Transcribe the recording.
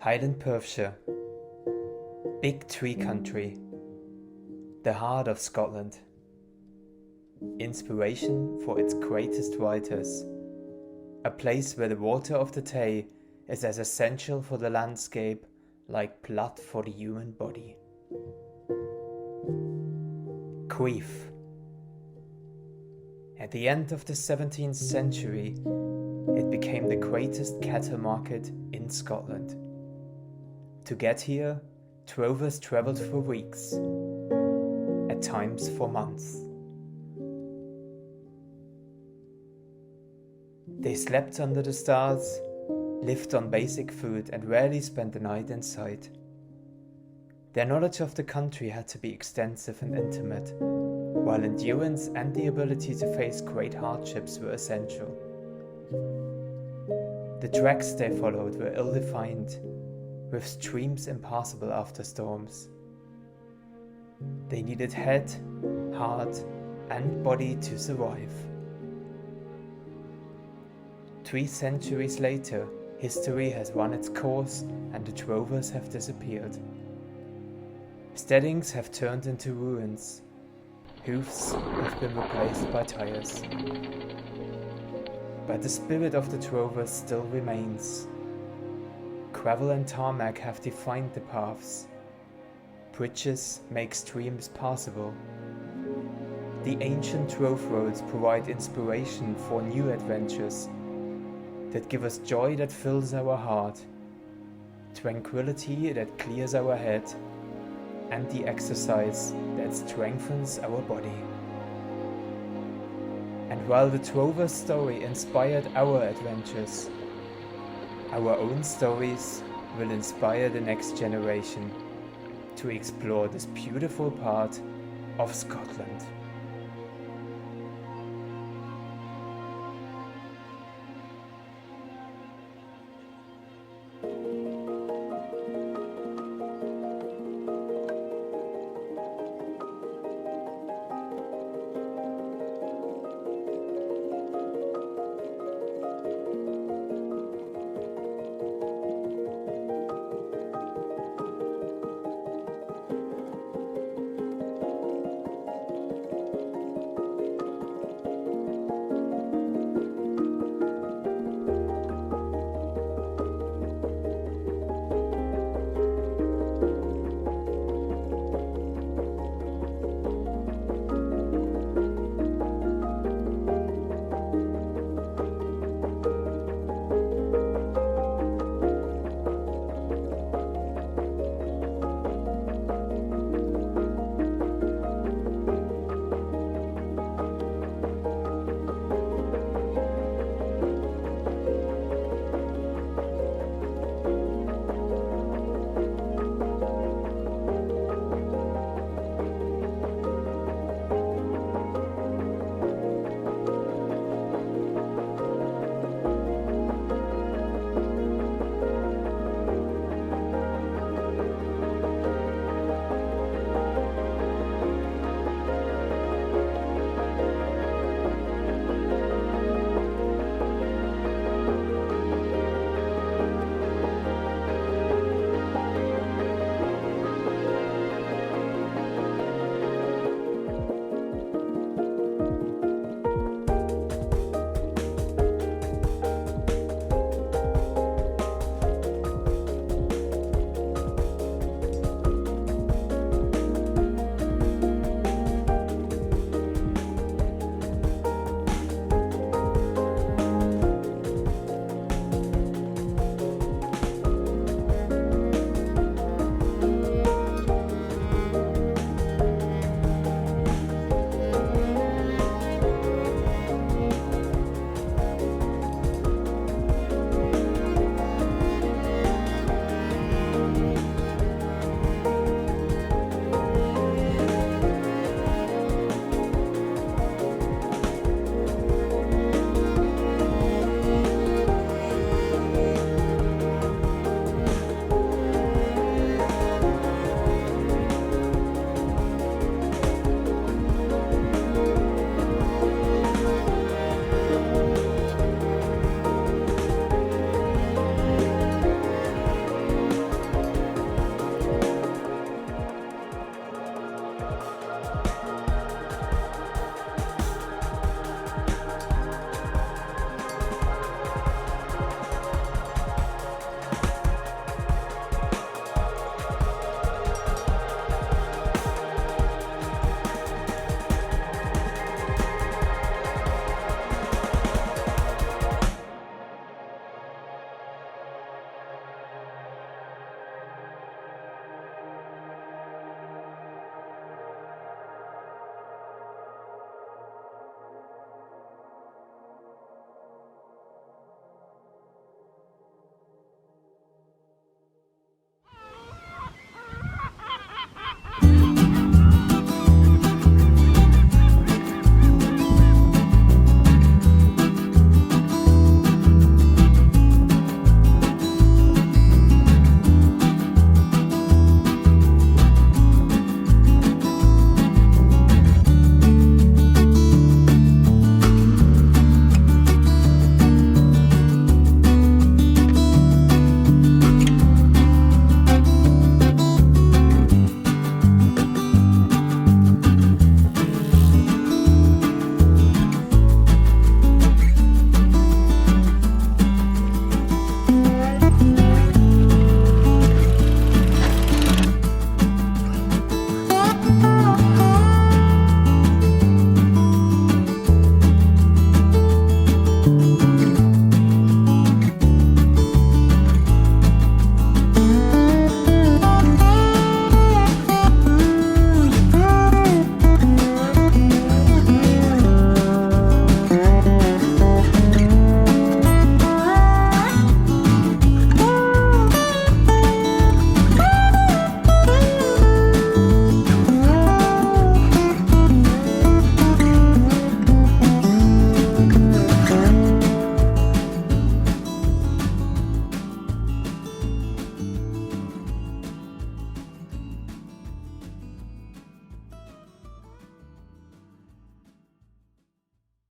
Highland Perthshire, big tree country, the heart of Scotland. Inspiration for its greatest writers, a place where the water of the Tay is as essential for the landscape like blood for the human body. Queef. At the end of the 17th century, it became the greatest cattle market in Scotland. To get here, drovers travelled for weeks, at times for months. They slept under the stars, lived on basic food and rarely spent the night inside. Their knowledge of the country had to be extensive and intimate, while endurance and the ability to face great hardships were essential. The tracks they followed were ill-defined, with streams impassable after storms. They needed head, heart, and body to survive. 3 centuries later, history has run its course and the drovers have disappeared. Steadings have turned into ruins. Hoofs have been replaced by tires. But the spirit of the drovers still remains. Gravel and tarmac have defined the paths. Bridges make streams passable. The ancient drove roads provide inspiration for new adventures that give us joy that fills our heart, tranquility that clears our head, and the exercise that strengthens our body. And while the drover's story inspired our adventures, our own stories will inspire the next generation to explore this beautiful part of Scotland.